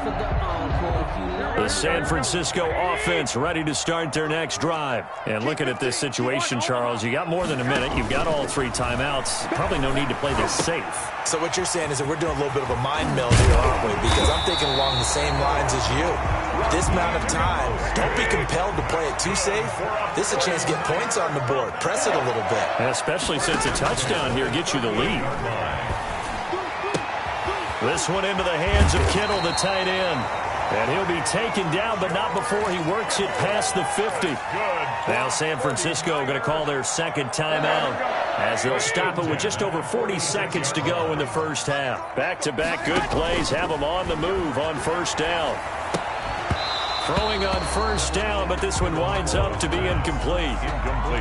The San Francisco offense ready to start their next drive. And looking at this situation, Charles, you got more than a minute. You've got all 3 timeouts. Probably no need to play this safe. So what you're saying is that we're doing a little bit of a mind meld here, aren't we? Because I'm thinking along the same lines as you. This amount of time, don't be compelled to play it too safe. This is a chance to get points on the board. Press it a little bit. And especially since a touchdown here gets you the lead. This one into the hands of Kittle, the tight end. And he'll be taken down, but not before he works it past the 50. Now San Francisco going to call their second timeout as they'll stop it with just over 40 seconds to go in the first half. Back-to-back good plays have them on the move on first down. Throwing on first down, but this one winds up to be incomplete.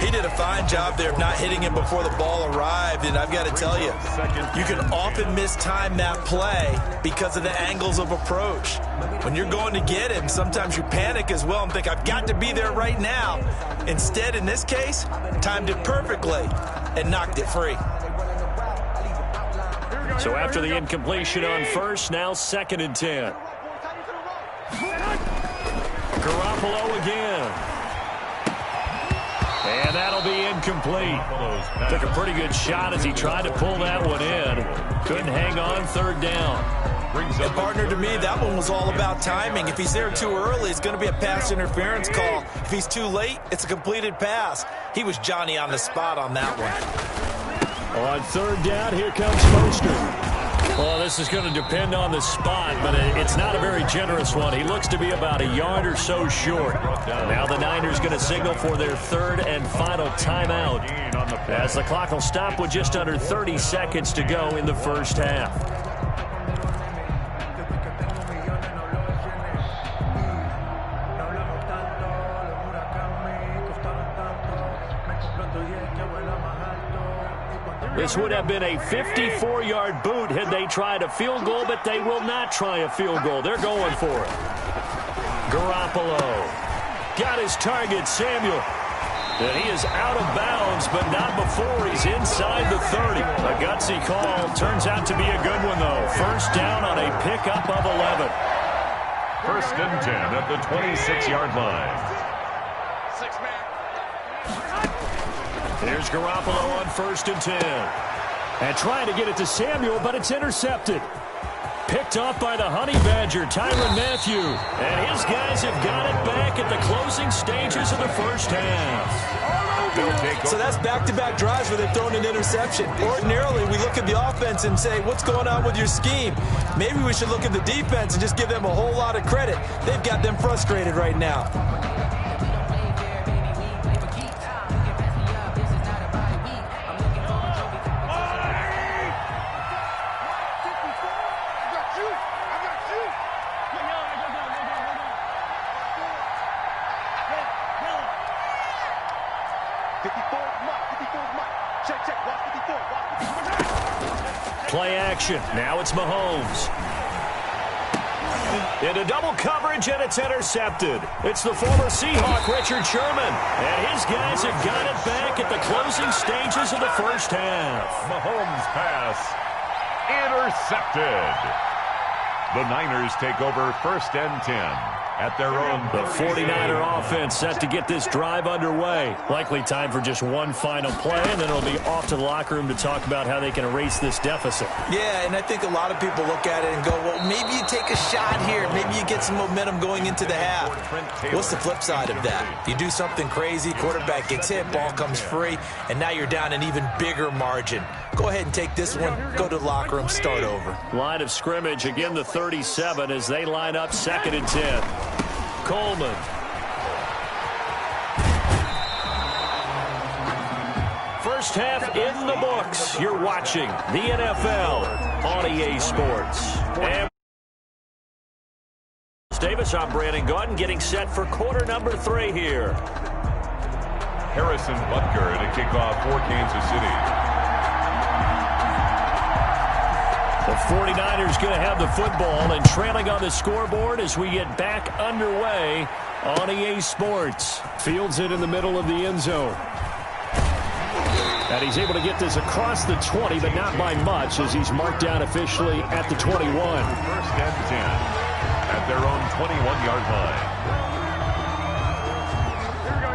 He did a fine job there of not hitting him before the ball arrived, and I've got to tell you, you can often mistime that play because of the angles of approach. When you're going to get him, sometimes you panic as well and think, I've got to be there right now. Instead, in this case, timed it perfectly and knocked it free. So after the incompletion on first, now 2nd and 10. Garoppolo again. And that'll be incomplete. Took a pretty good shot as he tried to pull that one in. Couldn't hang on, 3rd down. And partner, to me, that one was all about timing. If he's there too early, it's going to be a pass interference call. If he's too late, it's a completed pass. He was Johnny on the spot on that one. On 3rd down, here comes Mostert. Well, this is going to depend on the spot, but it's not a very generous one. He looks to be about a yard or so short. Now the Niners going to signal for their 3rd and final timeout as the clock will stop with just under 30 seconds to go in the first half. This would have been a 54-yard boot had they tried a field goal, but they will not try a field goal. They're going for it. Garoppolo got his target, Samuel. And he is out of bounds, but not before he's inside the 30. A gutsy call. Turns out to be a good one, though. First down on a pickup of 11. 1st and 10 at the 26-yard line. Here's Garoppolo on 1st and 10. And trying to get it to Samuel, but it's intercepted. Picked off by the Honey Badger, Tyrann Mathieu. And his guys have got it back at the closing stages of the first half. So that's back-to-back drives where they've thrown an interception. Ordinarily, we look at the offense and say, what's going on with your scheme? Maybe we should look at the defense and just give them a whole lot of credit. They've got them frustrated right now. Play action. Now it's Mahomes. Into double coverage, and it's intercepted. It's the former Seahawk, Richard Sherman. And his guys have got it back at the closing stages of the first half. Mahomes pass intercepted. The Niners take over 1st and 10 at their own. The 49er offense set to get this drive underway. Likely time for just one final play, and then it'll be off to the locker room to talk about how they can erase this deficit. Yeah, and I think a lot of people look at it and go, well, maybe you take a shot here. Maybe you get some momentum going into the half. What's the flip side of that? You do something crazy, quarterback gets hit, ball comes free, and now you're down an even bigger margin. Go ahead and take this one, go to the locker room, start over. Line of scrimmage, again the 37 as they line up 2nd and 10. Coleman. First half in the books. You're watching the NFL on EA Sports. And Davis, I'm Brandon Gaudin, getting set for quarter number 3 here. Harrison Butker to kick off for Kansas City. The 49ers going to have the football and trailing on the scoreboard as we get back underway on EA Sports. Fields it in the middle of the end zone. And he's able to get this across the 20, but not by much as he's marked down officially at the 21. 1st and 10 at their own 21-yard line.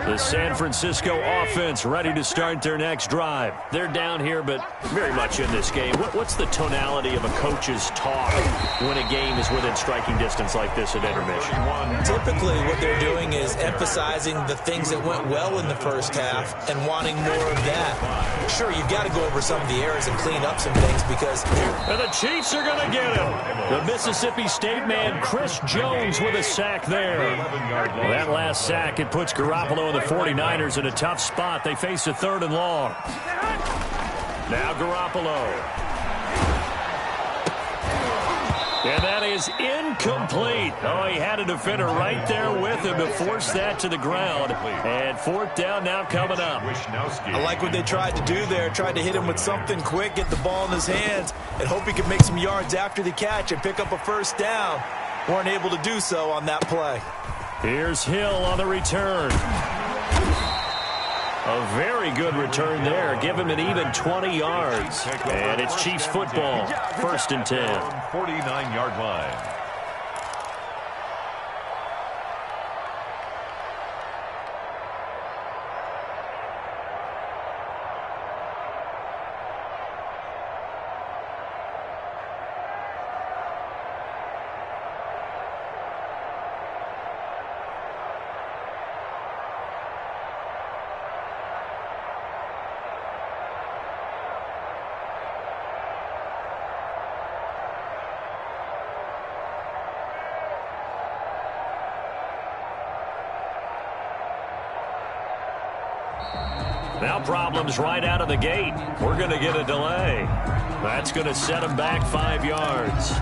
The San Francisco offense ready to start their next drive. They're down here, but very much in this game. What's the tonality of a coach's talk when a game is within striking distance like this at intermission? Typically, what they're doing is emphasizing the things that went well in the first half and wanting more of that. Sure, you've got to go over some of the errors and clean up some things because... And the Chiefs are going to get him. The Mississippi State man, Chris Jones, with a sack there. That last sack, it puts Garoppolo and the 49ers in a tough spot. They face a 3rd and long. Now Garoppolo. And that is incomplete. Oh, he had a defender right there with him to force that to the ground. And 4th down now coming up. I like what they tried to do there. Tried to hit him with something quick, get the ball in his hands, and hope he could make some yards after the catch and pick up a 1st down. Weren't able to do so on that play. Here's Hill on the return. A very good return there. Give him an even 20 yards. And it's Chiefs football. 1st and 10. 49-yard line. Now problems right out of the gate. We're going to get a delay. That's going to set them back 5 yards.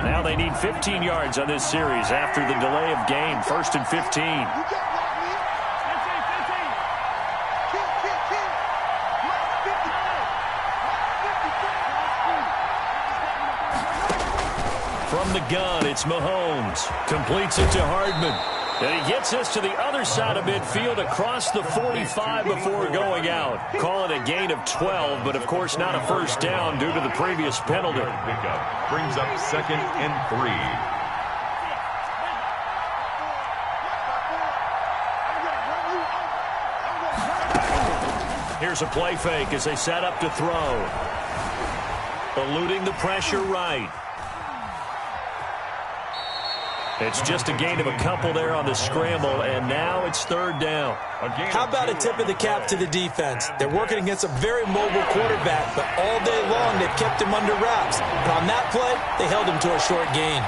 Now they need 15 yards on this series after the delay of game. 1st and 15. From the gun, it's Mahomes. Completes it to Hardman. And he gets us to the other side of midfield across the 45 before going out. Call it a gain of 12, but of course not a 1st down due to the previous penalty. Pickup brings up 2nd and 3. Here's a play fake as they set up to throw. Eluding the pressure right. It's just a gain of a couple there on the scramble, and now it's 3rd down. How about a tip of the cap to the defense? They're working against a very mobile quarterback, but all day long they've kept him under wraps. But on that play, they held him to a short gain.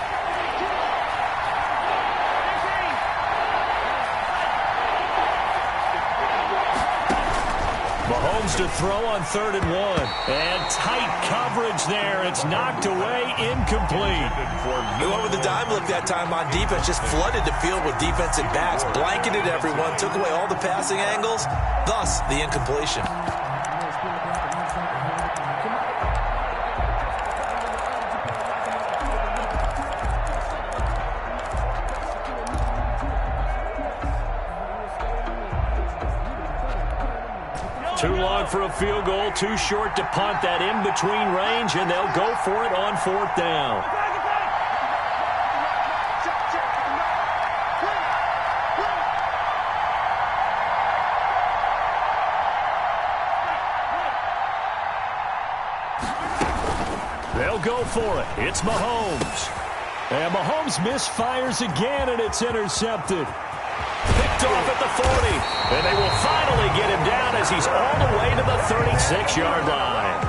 Mahomes to throw on 3rd and 1. And tight coverage there. It's knocked away, incomplete. He went with the dime look that time on defense. Just flooded the field with defensive backs. Blanketed everyone. Took away all the passing angles. Thus, the incompletion. Too long for a field goal, too short to punt that in-between range, and they'll go for it on 4th down. They'll go for it. It's Mahomes. And Mahomes misfires again, and it's intercepted. Picked off at the 40, and they will finally get him down as he's all the way to the 36-yard line.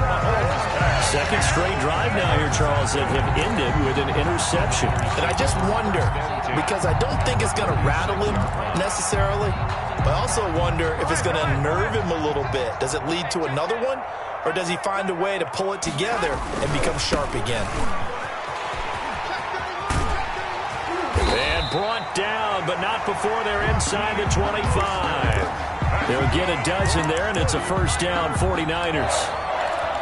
2nd straight drive now here, Charles, that have ended with an interception. And I just wonder, because I don't think it's going to rattle him necessarily, but I also wonder if it's going to nerve him a little bit. Does it lead to another one, or does he find a way to pull it together and become sharp again? And brought down, but not before they're inside the 25. They'll get a dozen there, and it's a 1st down, 49ers.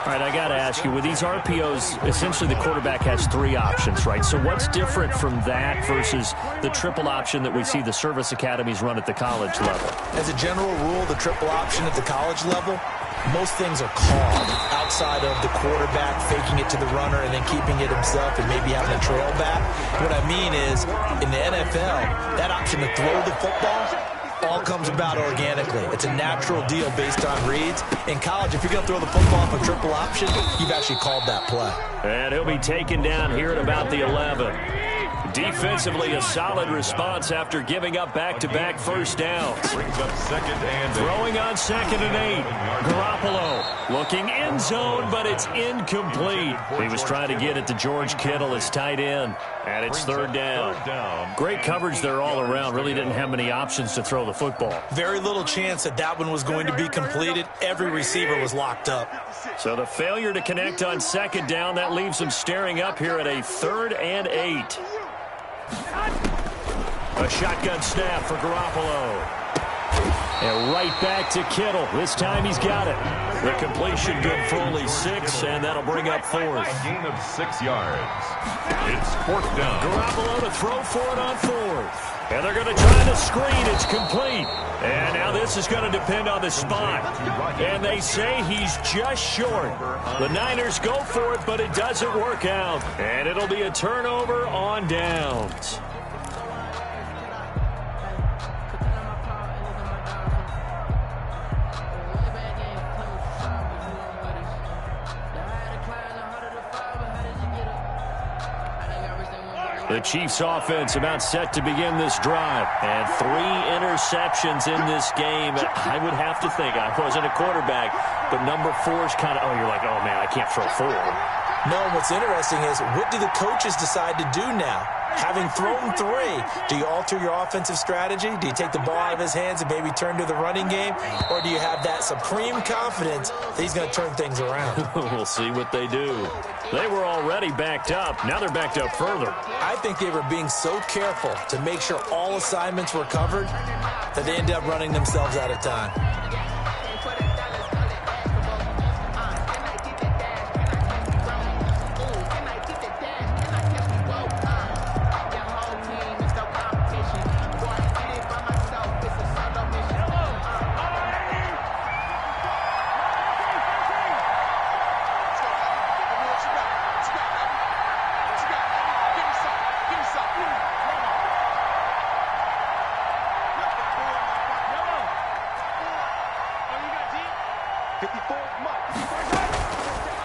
All right, I got to ask you, with these RPOs, essentially the quarterback has 3 options, right? So what's different from that versus the triple option that we see the service academies run at the college level? As a general rule, the triple option at the college level, most things are called outside of the quarterback faking it to the runner and then keeping it himself and maybe having a trail back. What I mean is, in the NFL, that option to throw the football all comes about organically. It's a natural deal based on reads. In college, if you're going to throw the football off a triple option, you've actually called that play. And he'll be taken down here at about the 11. Defensively, a solid response after giving up back-to-back first downs. Brings up 2nd and 8. Throwing on 2nd and 8. Garoppolo looking end zone, but it's incomplete. He was trying to get it to George Kittle, his tight end. And it's third down. Great coverage there all around. Really didn't have many options to throw the football. Very little chance that that one was going to be completed. Every receiver was locked up. So the failure to connect on 2nd down, that leaves him staring up here at a 3rd and 8. A shotgun snap for Garoppolo. And right back to Kittle. This time he's got it. The completion good for only 6, and that'll bring up 4th. A gain of 6 yards. It's 4th down. Garoppolo to throw for it on 4th. And they're going to try to screen. It's complete. And now this is going to depend on the spot. And they say he's just short. The Niners go for it, but it doesn't work out. And it'll be a turnover on downs. The Chiefs offense about set to begin this drive. And 3 interceptions in this game. I would have to think, I wasn't a quarterback, but number 4 is kind of, you're like, oh man, I can't throw 4. No, what's interesting is, what do the coaches decide to do now? Having thrown 3, do you alter your offensive strategy? Do you take the ball out of his hands and maybe turn to the running game? Or do you have that supreme confidence that he's going to turn things around? We'll see what they do. They were already backed up. Now they're backed up further. I think they were being so careful to make sure all assignments were covered that they ended up running themselves out of time.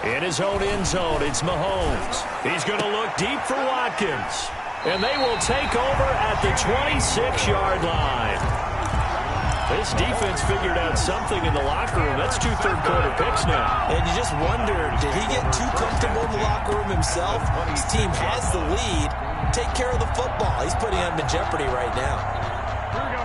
In his own end zone, it's Mahomes. He's going to look deep for Watkins. And they will take over at the 26-yard line. This defense figured out something in the locker room. That's 2 third-quarter picks now. And you just wonder, did he get too comfortable in the locker room himself? His team has the lead. Take care of the football. He's putting them in jeopardy right now. Here we go.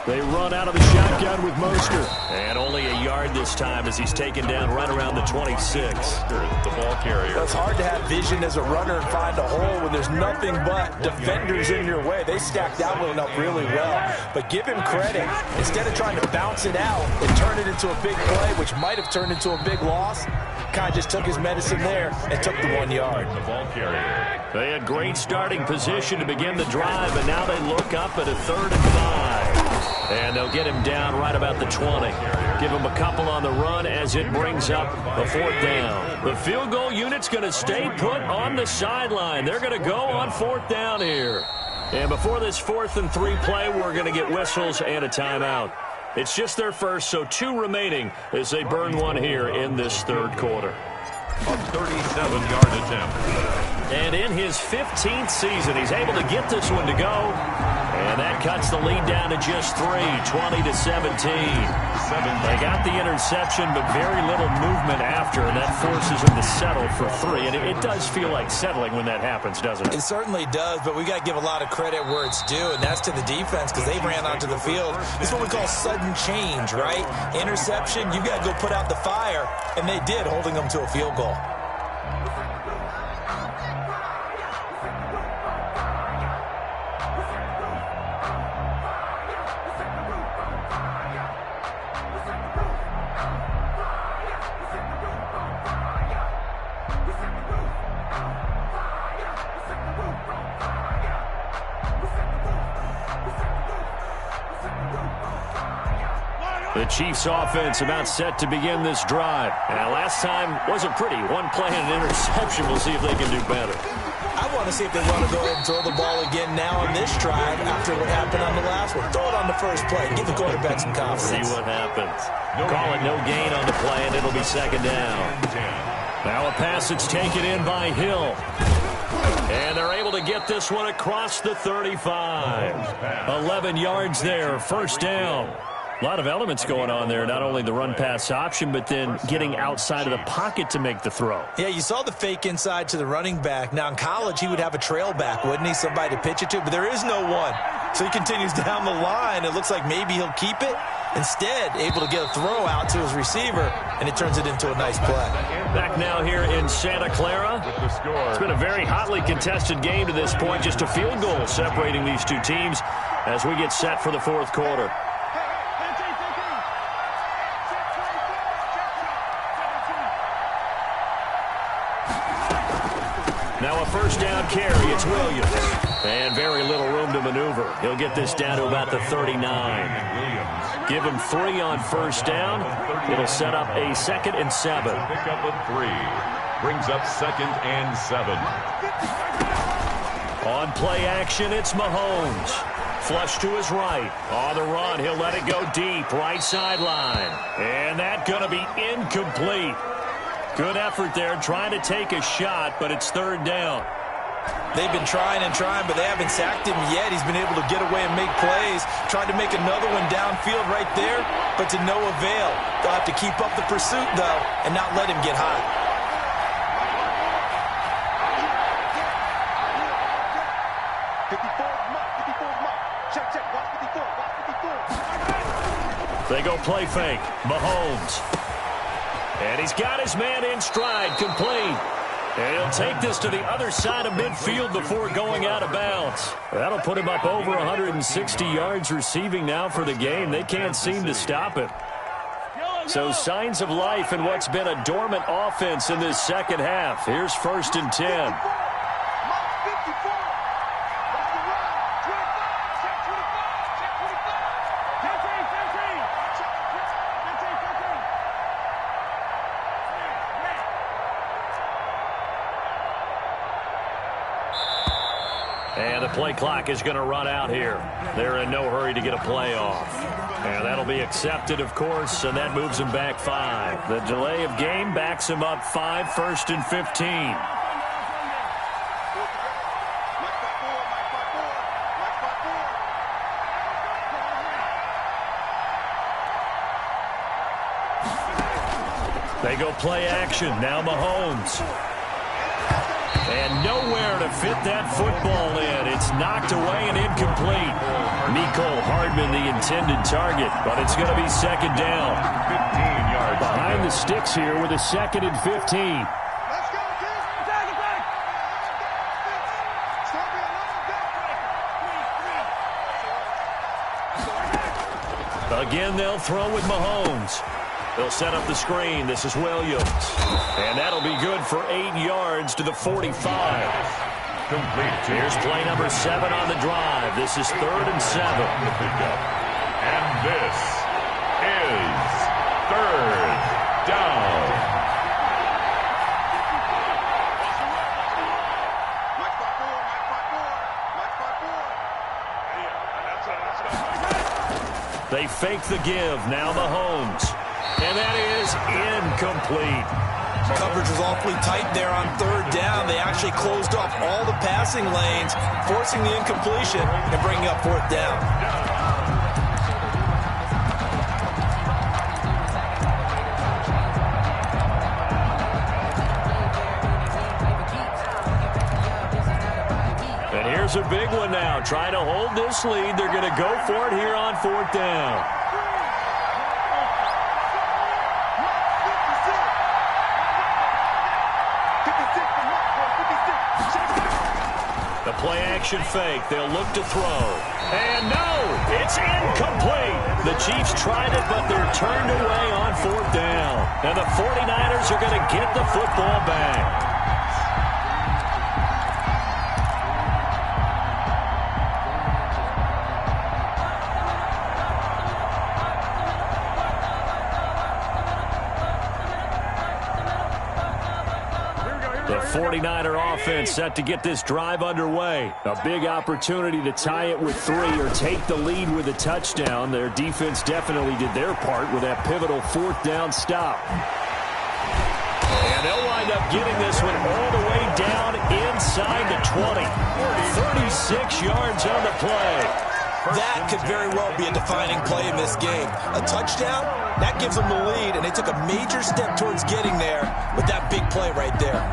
They run out of the shotgun with Mostert. And only a yard this time as he's taken down right around the 26. The ball carrier. It's hard to have vision as a runner and find a hole when there's nothing but defenders in your way. They stacked that one up really well. But give him credit. Instead of trying to bounce it out and turn it into a big play, which might have turned into a big loss, kind of just took his medicine there and took the 1 yard. The ball carrier. They had great starting position to begin the drive, and now they look up at a 3rd and 5. And they'll get him down right about the 20. Give him a couple on the run as it brings up a 4th down. The field goal unit's going to stay put on the sideline. They're going to go on 4th down here. And before this 4th and 3 play, we're going to get whistles and a timeout. It's just their first, so 2 remaining as they burn one here in this 3rd quarter. A 37-yard attempt. And in his 15th season, he's able to get this one to go. And that cuts the lead down to just 3, 20-17. They got the interception, but very little movement after, and that forces them to settle for 3. And it does feel like settling when that happens, doesn't it? It certainly does, but we got to give a lot of credit where it's due, and that's to the defense because they ran onto the field. It's what we call sudden change, right? Interception, you got to go put out the fire, and they did, holding them to a field goal. The Chiefs offense about set to begin this drive. And last time wasn't pretty. One play and an interception. We'll see if they can do better. I want to see if they want to go ahead and throw the ball again now on this drive after what happened on the last one. Throw it on the first play. Give the quarterback some confidence. See what happens. Call it no gain on the play, and it'll be second down. Now a pass that's taken in by Hill. And they're able to get this one across the 35. 11 yards there, first down. A lot of elements going on there, not only the run-pass option, but then getting outside of the pocket to make the throw. Yeah, you saw the fake inside to the running back. Now, in college, he would have a trail back, wouldn't he? Somebody to pitch it to, but there is no one. So he continues down the line. It looks like maybe he'll keep it. Instead, able to get a throw out to his receiver, and it turns it into a nice play. Back now here in Santa Clara. It's been a very hotly contested game to this point. Just a field goal separating these two teams as we get set for the fourth quarter. Now a first down carry. It's Williams. And very little room to maneuver. He'll get this down to about the 39. Give him 3 on first down. It'll set up a 2nd and 7. Pick up of 3. Brings up 2nd and 7. On play action, it's Mahomes. Flush to his right. On the run, he'll let it go deep. Right sideline. And that's going to be incomplete. Good effort there, trying to take a shot, but it's 3rd down. They've been trying and trying, but they haven't sacked him yet. He's been able to get away and make plays. Tried to make another one downfield right there, but to no avail. They'll have to keep up the pursuit, though, and not let him get hot. They go play fake. Mahomes. And he's got his man in stride, complete. And he'll take this to the other side of midfield before going out of bounds. That'll put him up over 160 yards receiving now for the game. They can't seem to stop it. So signs of life in what's been a dormant offense in this second half. Here's 1st and 10. And the play clock is going to run out here. They're in no hurry to get a play off. And that'll be accepted, of course, and that moves them back 5. The delay of game backs them up 5, 1st and 15. They go play action. Now Mahomes. And nowhere to fit that football in. It's knocked away and incomplete. Mecole Hardman, the intended target, but it's going to be 2nd down. 15 yards. Behind the sticks here with a 2nd and 15. Again, they'll throw with Mahomes. They'll set up the screen. This is Williams. And that'll be good for 8 yards to the 45. Complete. Here's play number 7 on the drive. This is 3rd and 7. And this is 3rd down. They fake the give. Now Mahomes. And that is incomplete. Coverage was awfully tight there on 3rd down. They actually closed off all the passing lanes, forcing the incompletion and bringing up 4th down. And here's a big one now. Trying to hold this lead. They're going to go for it here on 4th down. The play action fake. They'll look to throw. And no, it's incomplete. The Chiefs tried it, but they're turned away on 4th down. And the 49ers are going to get the football back. 49er offense set to get this drive underway. A big opportunity to tie it with 3 or take the lead with a touchdown. Their defense definitely did their part with that pivotal 4th down stop. And they'll wind up getting this one all the way down inside the 20. 36 yards on the play. That could very well be a defining play in this game. A touchdown, that gives them the lead, and they took a major step towards getting there with that big play right there.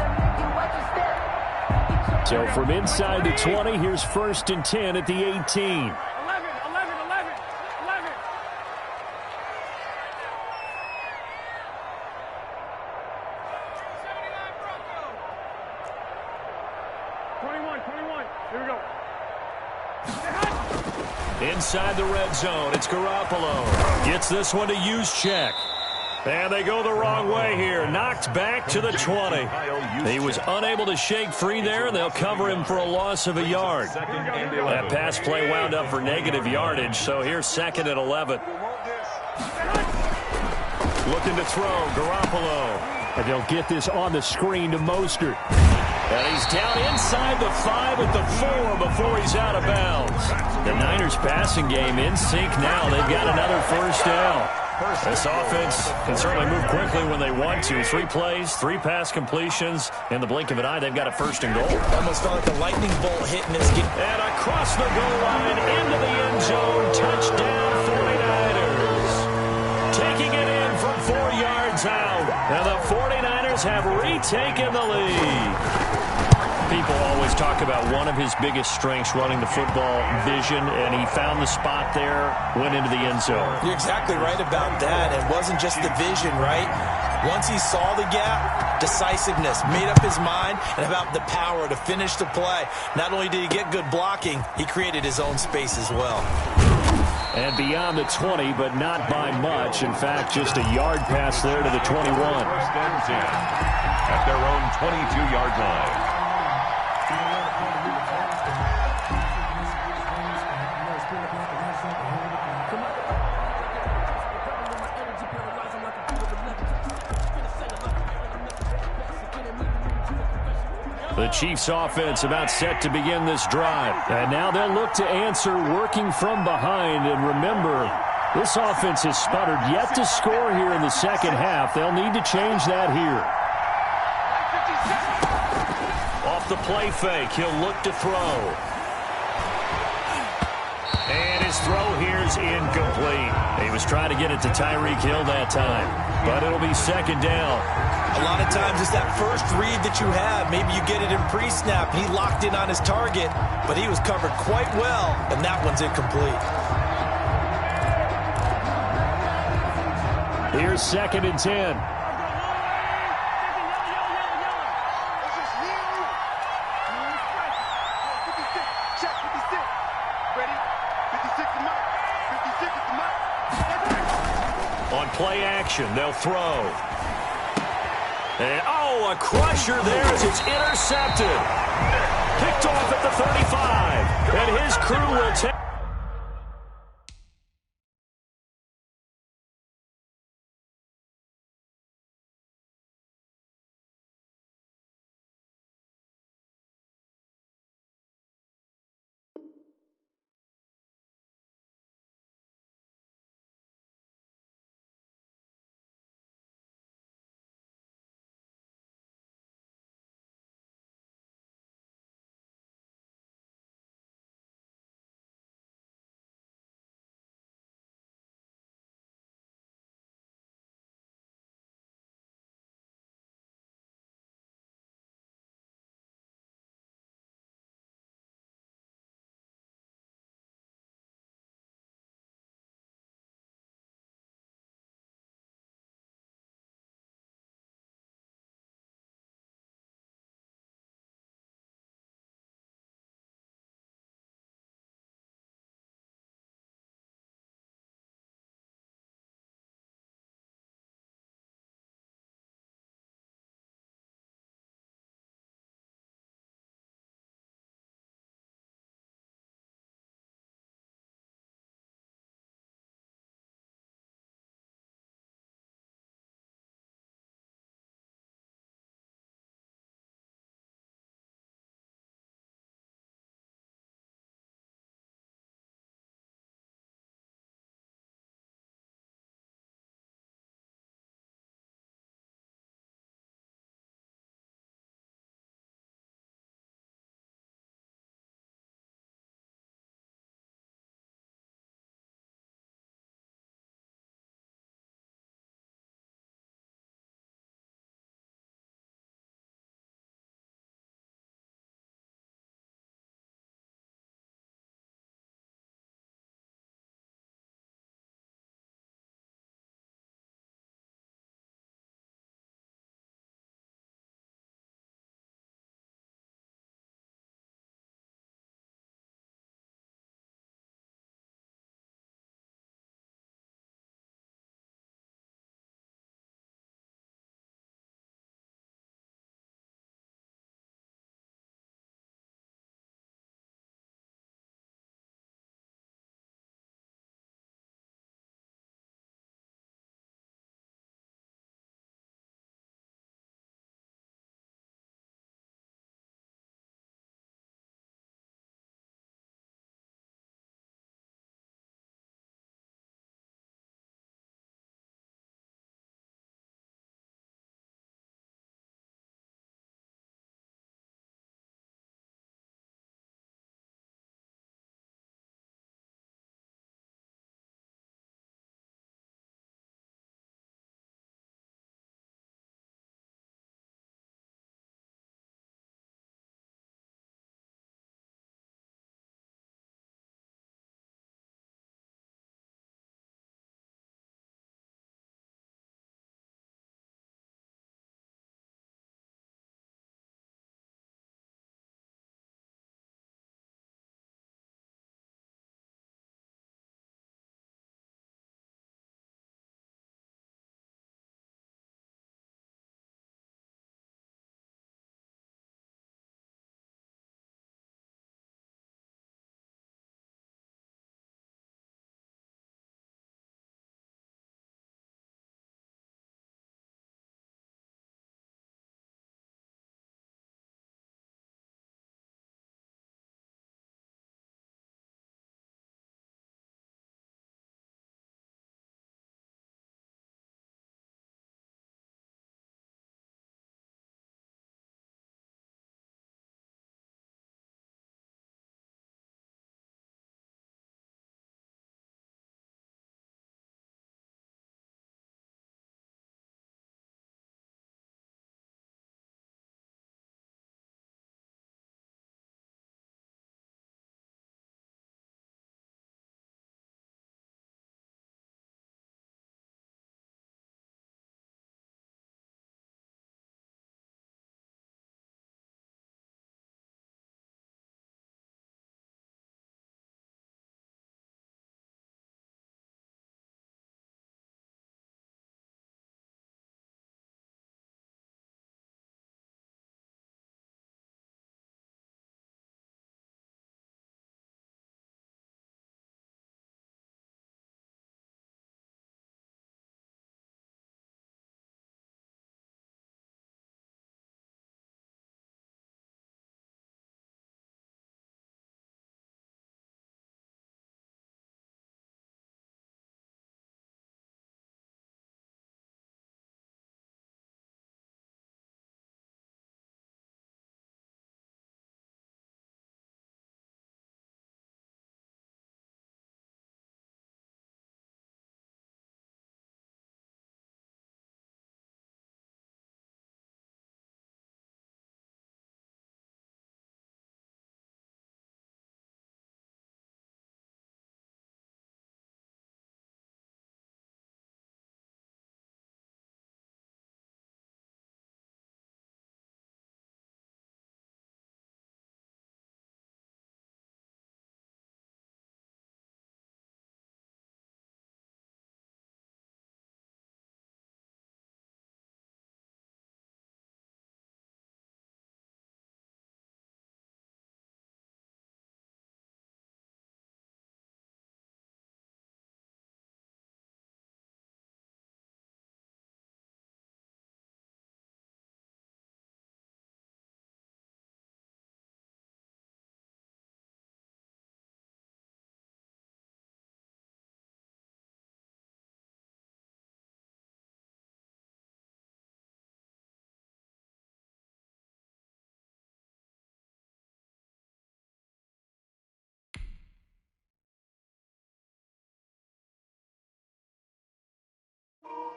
So from inside the 20, here's 1st and 10 at the 18. Inside the red zone, it's Garoppolo. Gets this one to Juszczyk. And they go the wrong way here. Knocked back to the 20. He was unable to shake free there. They'll cover him for a loss of a yard. That pass play wound up for negative yardage, so here's 2nd and 11. Looking to throw, Garoppolo. And they'll get this on the screen to Mostert. And he's down inside the 5 at the 4 before he's out of bounds. The Niners passing game in sync now. They've got another 1st down. This offense can certainly move quickly when they want to. 3 plays, 3 pass completions. In the blink of an eye, they've got a 1st and goal. Almost felt like a lightning bolt hitting this game. And across the goal line into the end zone. Touchdown 49ers. Taking it in from 4 yards out. And the 49ers have retaken the lead. People always talk about one of his biggest strengths running the football, vision, and he found the spot there, went into the end zone. You're exactly right about that. It wasn't just the vision, right? Once he saw the gap, decisiveness, made up his mind, and about the power to finish the play. Not only did he get good blocking, he created his own space as well. And beyond the 20, but not by much. In fact, just a yard pass there to the 21. 1st and 10 at their own 22-yard line. The Chiefs offense about set to begin this drive. And now they'll look to answer working from behind. And remember, this offense has sputtered yet to score here in the 2nd half. They'll need to change that here. Off the play fake, he'll look to throw. And his throw here's incomplete. He was trying to get it to Tyreek Hill that time. But it'll be 2nd down. A lot of times it's that first read that you have. Maybe you get it in pre-snap. He locked in on his target, but he was covered quite well, and that one's incomplete. Here's 2nd and 10. On play action, they'll throw. And, a crusher there as it's intercepted. Picked off at the 35. And his crew will take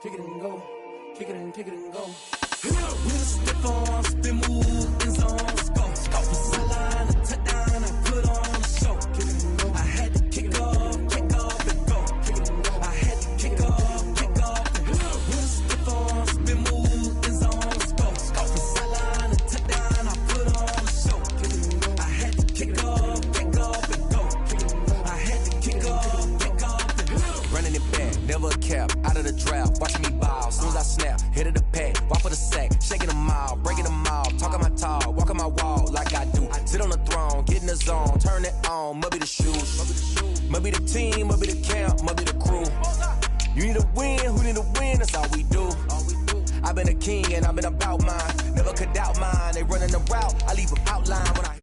kick it and go, kick it and go. With a stiff arm, spin move, in zone, let's go. From sideline to touchdown, I put on a show. Kick it and go. I had to kick off and go. Kick it and go. I had to kick off and go. With a stiff arm, spin move, in zone, let's go. From sideline to touchdown, I put on a show. Kick it and go. I had to kick off and go. Kick it and go. I had to kick off and go. Running it back, never a cap, out of the draft. Watching me ball, soon as I snap, hit of the pack, walk for the sack, shaking them all, breaking them all, talking my talk, walking my wall like I do. Sit on the throne, get in the zone, turn it on, must be the shoes, must be the team, must be the camp, must be the crew. You need a win, who need a win, that's all we do. I've been a king and I've been about mine, never could doubt mine. They running the route, I leave them outline when I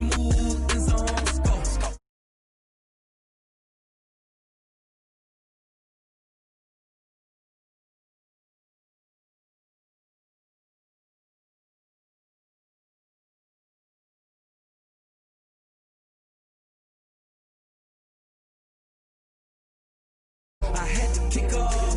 Move, in zone, let's go. I had to kick off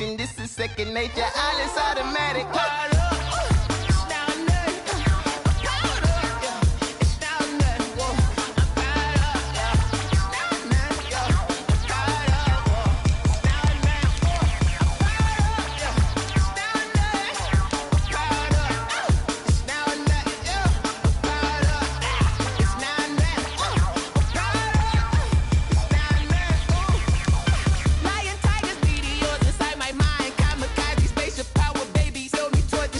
and this is second nature. All is automatic. Lion, tigers, meteors inside my mind. Kamikaze, spaceship power, baby. Sold me toward the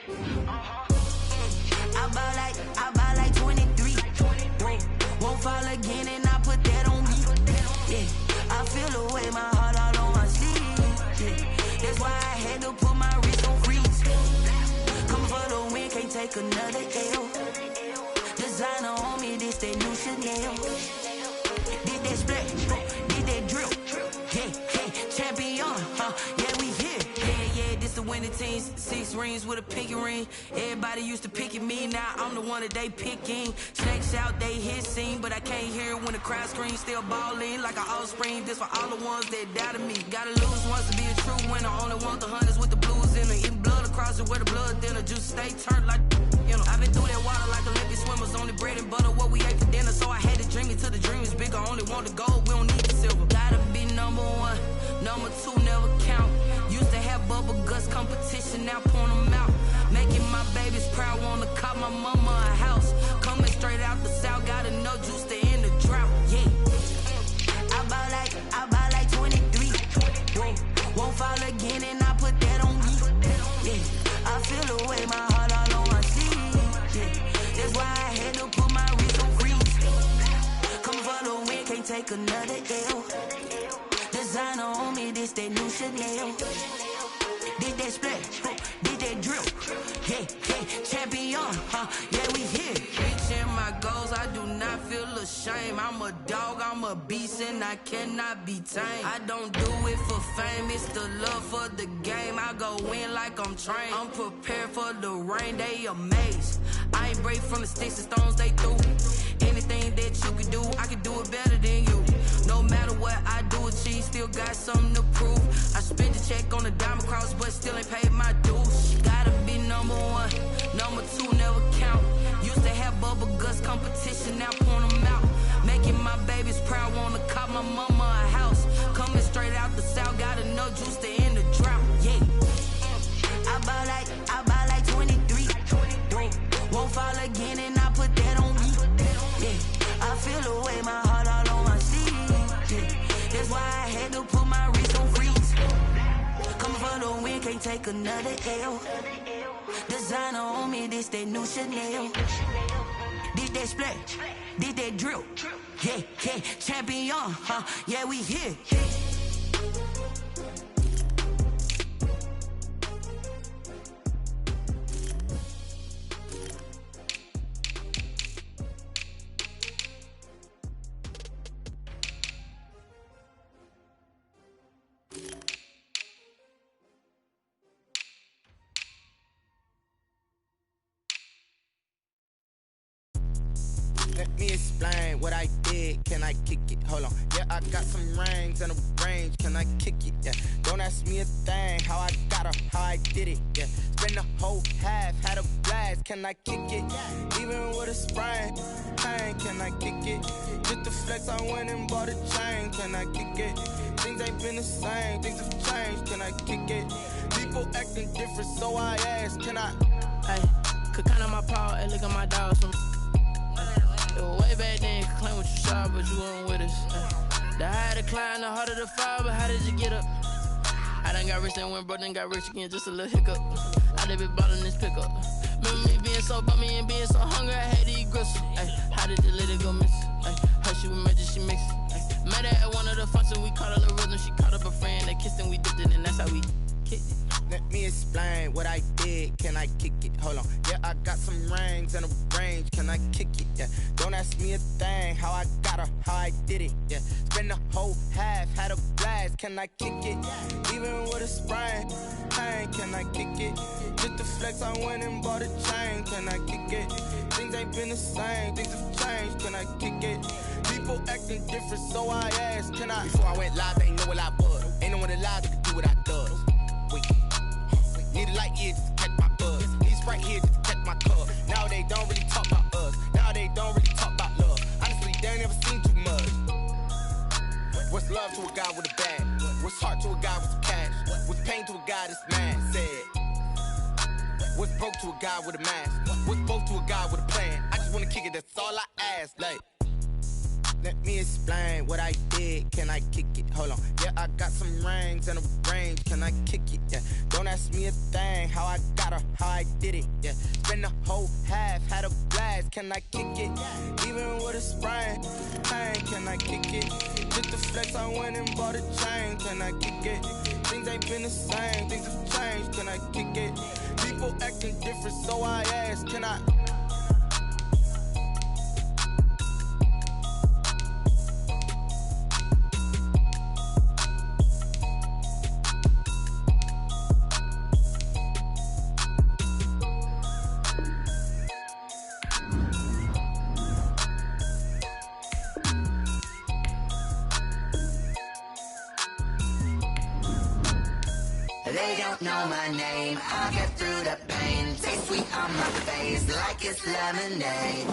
I buy like 23. Won't fall again and I put that on me. Yeah, I feel the way my heart all on my sleeve. Yeah, that's why I had to put my wrist on freeze. Come for the win, can't take another L. Designer on me, this that new Chanel. Did that splat, did that drill. Yeah, champion, yeah, we here. Yeah, this the winning teams. 6 rings with a pinky ring. Everybody used to picking me, now I'm the one that they picking. Snakes out, they hissing, but I can't hear when the crowd screams. Still balling like an offspring. This for all the ones that doubted me. Gotta lose once to be a true winner. Only want the hunters with the blues in it. Eating blood across it where the blood dinner. Juice stay turned like, you know. I've been through that water like Olympic swimmers. Only bread and butter, what we ate for dinner. So I had to dream it till the dream is bigger. Only want the gold, we don't need the silver. Gotta be number 1, number 2 never count. Used to have bubble guts competition, now point them out. Making my babies proud, wanna cop my mama a house. Coming straight out the south, gotta know juice to end the drought. Yeah, I buy like 23. Won't fall again and I put that on me. Yeah, I feel the way my heart all on my sleeve. Yeah, that's why I had to put my wrist on freeze. Come for the win, can't take another L. Designer on me, this that new Chanel. Did that splat, did that drill. Yeah, champion, yeah, we here. Reaching my goals, I do not feel ashamed. I'm a dog, I'm a beast, and I cannot be tamed. I don't do it for fame, it's the love for the game. I go in like I'm trained. I'm prepared for the rain, they amazed. I ain't break from the sticks and stones they threw. Anything that you can do, I can do it better than you. No matter what I do, achieve, still got something to prove. I spent the check on the diamond cross, but still ain't paid my dues. Gotta be number 1, number 2 never count. Used to have bubble guts competition, now point them out. Making my babies proud, wanna cop my mama a house. Coming straight out the south, gotta know juice to end the drought. Yeah, I buy like 23. Won't fall again and I put that on me. Yeah, I feel the way my heart all on my sleeve. Yeah, that's why I had to put my wrist on freeze. Coming for the win, can't take another L. Designer on me, this that new Chanel. Did that splat, did that drill. Yeah, champion, yeah, we here. Let me explain what I did. Can I kick it? Hold on. Yeah, I got some rings and a range. Can I kick it? Yeah. Don't ask me a thing. How I got her, how I did it. Yeah. Spend the whole half, had a blast. Can I kick it? Even with a sprain, pain. Can I kick it? Just the flex, I went and bought a chain. Can I kick it? Things ain't been the same. Things have changed. Can I kick it? People acting different, so I ask. Can I? Hey, could count on my paw and look at my dogs from. Way back then, claim what you saw, but you weren't with us. The higher the climb, the harder the fall, but how did you get up? I done got rich and went broke, then got rich again, just a little hiccup. I done been ballin' this pickup. Remember me being so bummy and being so hungry, I had to eat gristle. How did the lady go miss? Her she was magic, she mixed. Met her at one of the functions, we caught a little rhythm. She caught up a friend, they kissed and we dipped it, and that's how we kicked it. Let me explain what I did. Can I kick it? Hold on. Yeah, I got some rings and a range. Can I kick it? Yeah. Don't ask me a thing. How I got her, how I did it. Yeah. Spend the whole half, had a blast. Can I kick it? Even with a sprain, pain. Can I kick it? Just the flex, I went and bought a chain. Can I kick it? Things ain't been the same. Things have changed. Can I kick it? People acting different, so I asked. Can I? Before I went live, they ain't know what I was. Ain't no one alive that could do what I does. Wait. Need a light here just to catch my buzz. Need Sprite here just to catch my cup. Now they don't really talk about us. Now they don't really talk about love. Honestly, they ain't never seen too much. What's love to a guy with a bag? What's heart to a guy with some cash? What's pain to a guy that's mad? Said. What's broke to a guy with a mask? What's broke to a guy with a plan? I just wanna kick it, that's all I ask. Like, Let me explain what I did. Can I kick it? Hold on. Yeah, I got some rings and a range. Can I kick it? Yeah. Don't ask me a thing. How I got her, how I did it. Yeah. Spend the whole half, had a blast. Can I kick it? Even with a sprain. Hey, can I kick it? Just the flex, I went and bought a chain. Can I kick it? Things ain't been the same. Things have changed. Can I kick it? People acting different, so I ask. Can I? They don't know my name, I'll get through the pain. Taste sweet on my face like it's lemonade.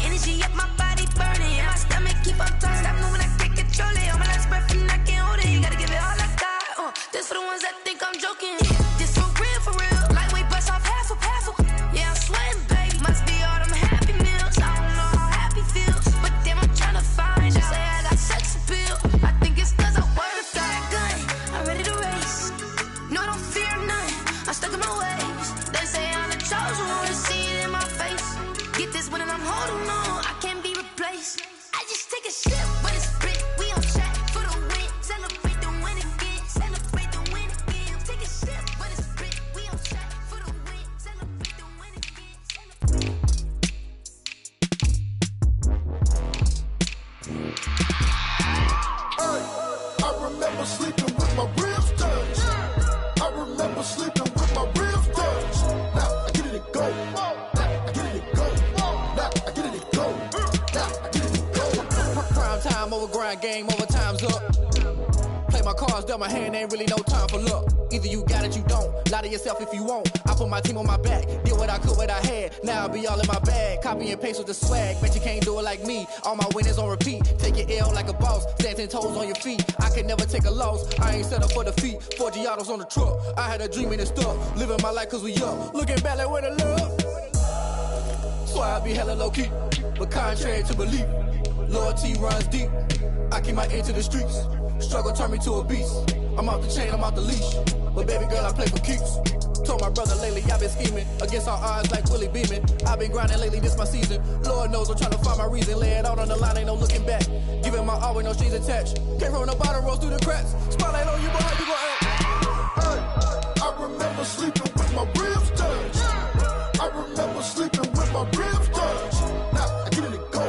Energy up my body burning. My stomach keep on turning. Stop moving, I can't control it. All my last breath for the ones that think I'm joking. This for real. Lightweight bust off half a. Yeah, I'm sweating, baby. Must be all them happy meals. I don't know how happy feels, but damn, I'm trying to find out. Say I got sex appeal. I think it's cause I wear the fat gun. I'm ready to race. No, I don't fear none. I'm stuck in my ways. They say I'm the chosen one. To see it in my face. Get this one and I'm holding on. I can't be replaced. I just take a sip, but it's split. We on track for the win. Celebrate the win again. Celebrate the win again. Take a sip, but it's split. We on track for the win. Celebrate the win again. I remember sleeping with my ribs touched. I remember sleeping with my ribs touched. Now I get it and go. Now I get it and go. Now I get it and go. Now I get it and go. Prime time over grind game, over time's up. Play my cards, dealt my hand, ain't really no time for luck. Either you got it, you don't. Lie to yourself if you won't. I put my team on my back, did what I could, what I had. Now I be all in my bag, copy and paste with the swag. Bet you can't do it like me. All my winners on repeat. Take your L like a boss, stand 10 toes on your feet. I can never take a loss. I ain't set up for defeat. 4 Giottos on the truck. I had a dream and it's stuck. Living my life cause we up. Looking back like where the love. So I be hella low key, but contrary to belief, loyalty runs deep. I keep my ear to the streets. Struggle turned me to a beast. I'm off the chain, I'm off the leash. But baby girl, I play for keeps. Told my brother lately, I've been scheming against all odds like Willie Beeman. I've been grinding lately, this my season. Lord knows I'm trying to find my reason. Lay it out on the line, ain't no looking back. Giving my all with no strings attached. Can't roll no bottle, rolls through the cracks. Spotlight on you, but how you gon' act? Hey, I remember sleeping with my ribs touched. I remember sleeping with my ribs touched. Now I get it and go.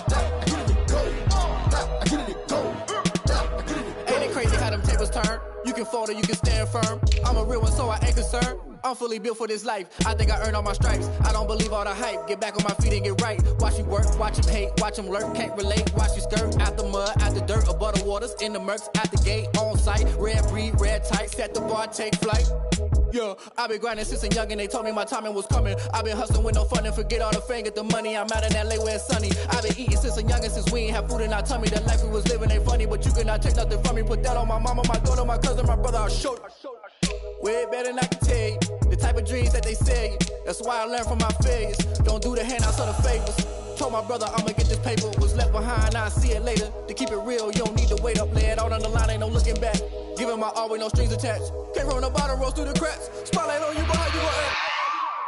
Now I get it and go. Now I get it and go. Now I get it and go. Ain't it crazy how them tables turn? You can fold or you can stand firm. I'm a real one, so I ain't concerned. I'm fully built for this life. I think I earned all my stripes. I don't believe all the hype. Get back on my feet and get right. Watch you work, watch him hate, watch him lurk. Can't relate, watch you skirt. Out the mud, out the dirt, above the waters, in the murks, out the gate, on site. Red breed, red tight, set the bar, take flight. Yeah, I've been grinding since a young and they told me my timing was coming. I've been hustling with no fun and forget all the fame, get the money. I'm out in LA where it's sunny. I've been eating since a young and since we ain't have food in our tummy. The life we was living ain't funny, but you cannot take nothing from me. Put that on my mama, my daughter, my cousin, my brother, I'll show you. Way better than I can tell you. The type of dreams that they sell you. That's why I learned from my failures. Don't do the handouts or the favors. Told my brother I'ma get this paper. Was left behind, I'll see it later. To keep it real, you don't need to wait up. Lay it out on the line, ain't no looking back. Giving my all with no strings attached. Can't roll no bottle, rolls through the cracks. Spotlight on you, but how you gon' act?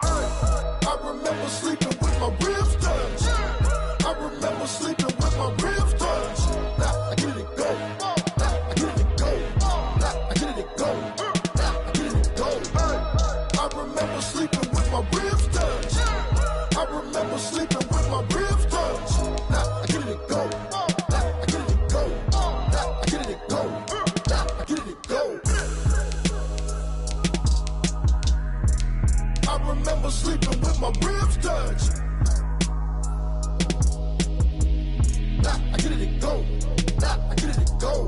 Hey, I remember sleeping with my ribs touched. I remember sleeping with my ribs touched. Now I get it and go. Now I get it and go. Now I get it and go. Now I get it and go. Hey, I remember sleeping with my ribs touched. I remember sleeping with my ribs touched. Now I get it and go. Now I get it and go. Now I get it and go. Now I get it and go. I remember sleeping with my ribs touched. Now I get it and go. Now I get it and go.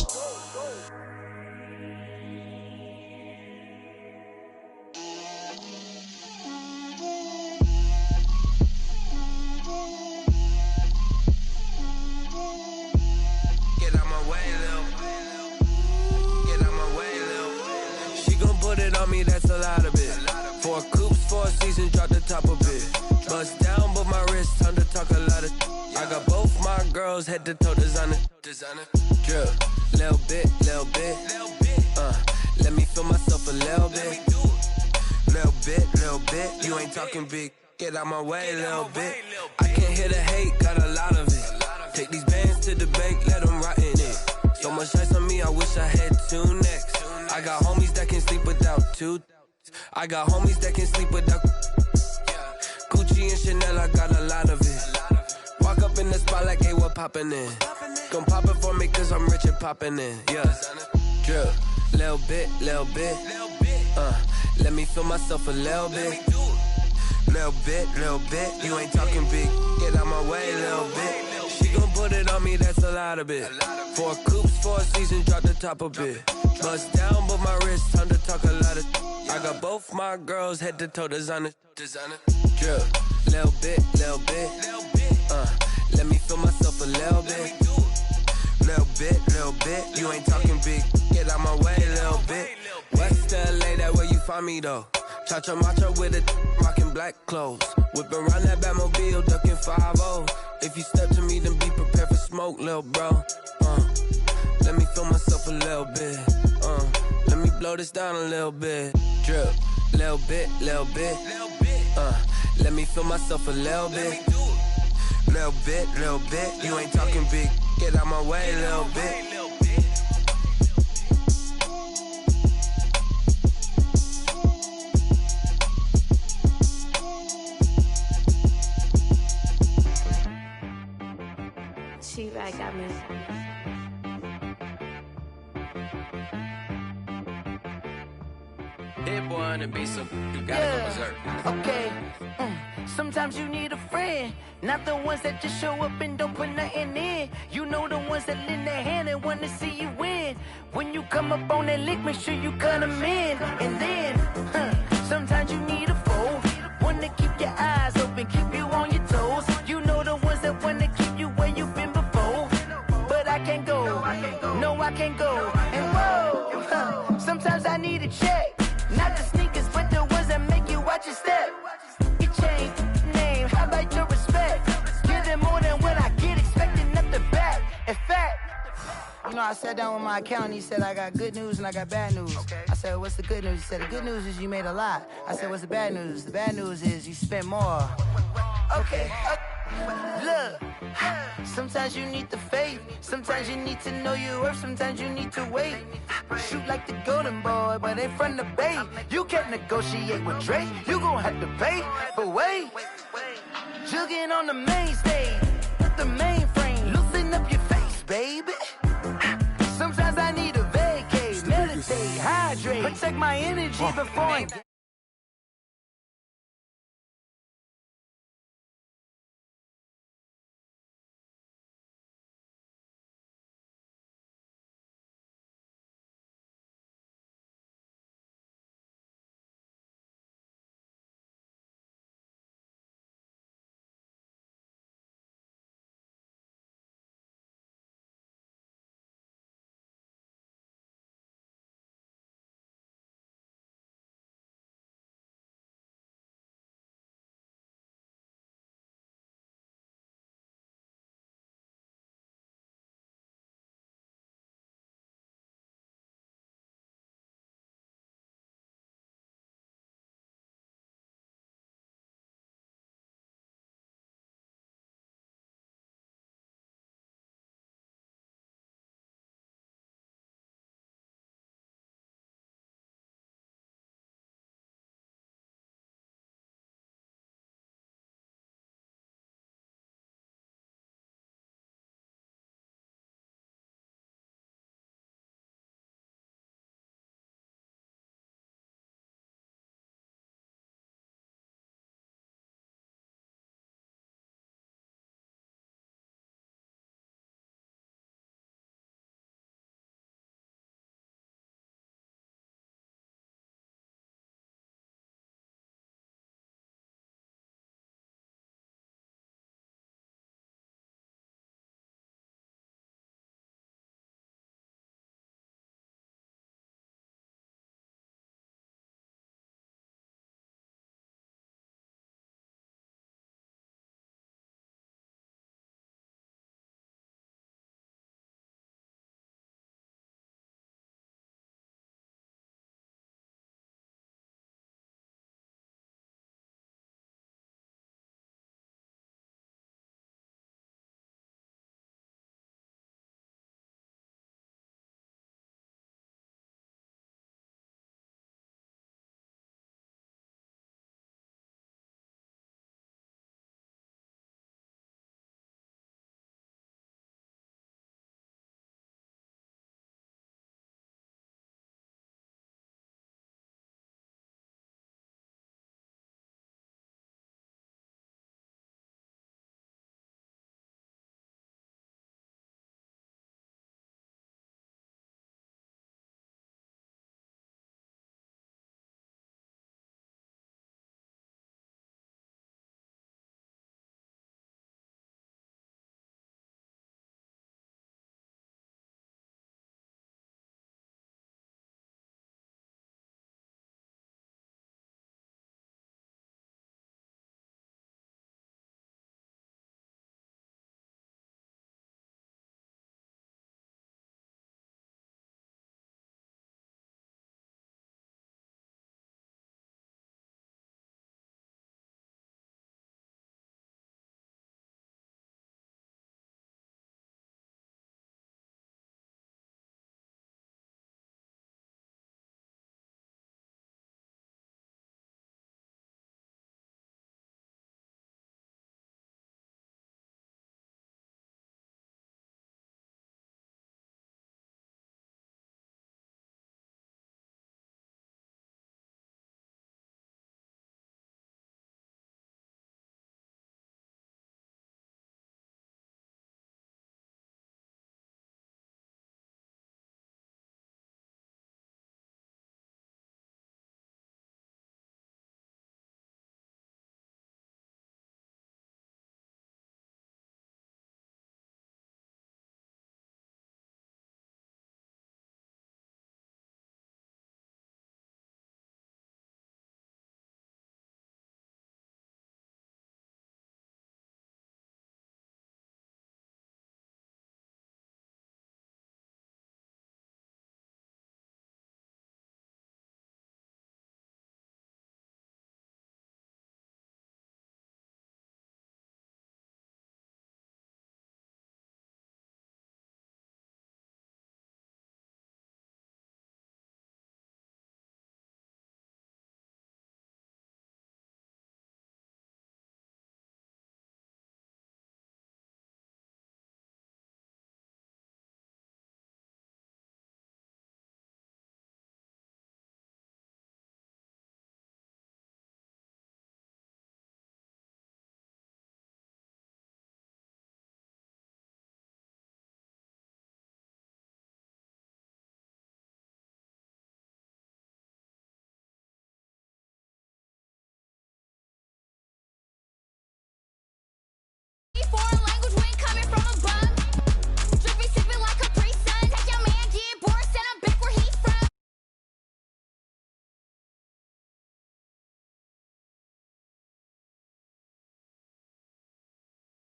Get out my way, Lil. Get out my way, Lil. She gon' put it on me, that's a lot of it. 4 coops, 4 seasons, drop the top of it. Bust down, but my wrist, time to talk a lot of. I got both my girls head to toe designer. Drip, little bit, little bit. Let me feel myself a little bit. Little bit. You ain't talking big. Get out my way, little bit. I can't hear the hate, got a lot of it. Take these bands to the bank, let them rot in it. So much ice on me, I wish I had 2 necks. I got homies that can sleep without 2. I got homies that can sleep without Gucci and Chanel, I got a lot of it. Walk up in the spot like, hey, what poppin' in? Gon' pop it for me cause I'm rich and poppin' in. Yeah, drip, little bit. Let me feel myself a little bit. Little bit. You ain't talking big. Get out my way, little bit. She gon' put it on me, that's a lot of it. 4 coops, 4 seasons, drop the top of it. Bust down, but my wrist, time to talk a lot of. I got both my girls head to toe designer. Drip, little bit. Let me feel myself a little bit. Little bit. You ain't talking big. Get out my way, little bit. find me though. Cha-cha matcha with a rockin' black clothes. Whip around that Batmobile, ducking 5-0. If you step to me, then be prepared for smoke, lil' bro. Let me feel myself a little bit. Let me blow this down a little bit. Drip, little bit, little bit. Let me feel myself a little bit. Little bit, little bit. You ain't talking big. Get out my way, little bit. She-Rag got me. Hit boy on the beat, so you gotta go berserk. Okay. Sometimes you need a friend, not the ones that just show up and don't put nothing in. You know the ones that lend their hand and want to see you win. When you come up on that lick, make sure you cut them in. And then, sometimes you need a foe, one to keep your eyes open, keep you on your toes. You know the ones that want to keep you where you've been before. But I can't go, no I can't go. And whoa, sometimes I need a check. Not the sneakers, but the ones that make you watch your step. You change name, how about your respect? Give them more than what I get, expecting nothing back. In fact, you know, I sat down with my accountant, he said, I got good news and I got bad news. I said, what's the good news? He said, the good news is you made a lot. I said, what's the bad news? The bad news is you spent more. Okay. Look, sometimes you need the faith, sometimes you need to know your worth, sometimes you need to wait. Shoot like the golden boy, but in front of Bay. You can't negotiate with Drake, you gon' have to pay. But wait, jugging on the main stage, the mainframe, loosen up your face, baby. Sometimes I need a vacate, meditate, hydrate, protect my energy before I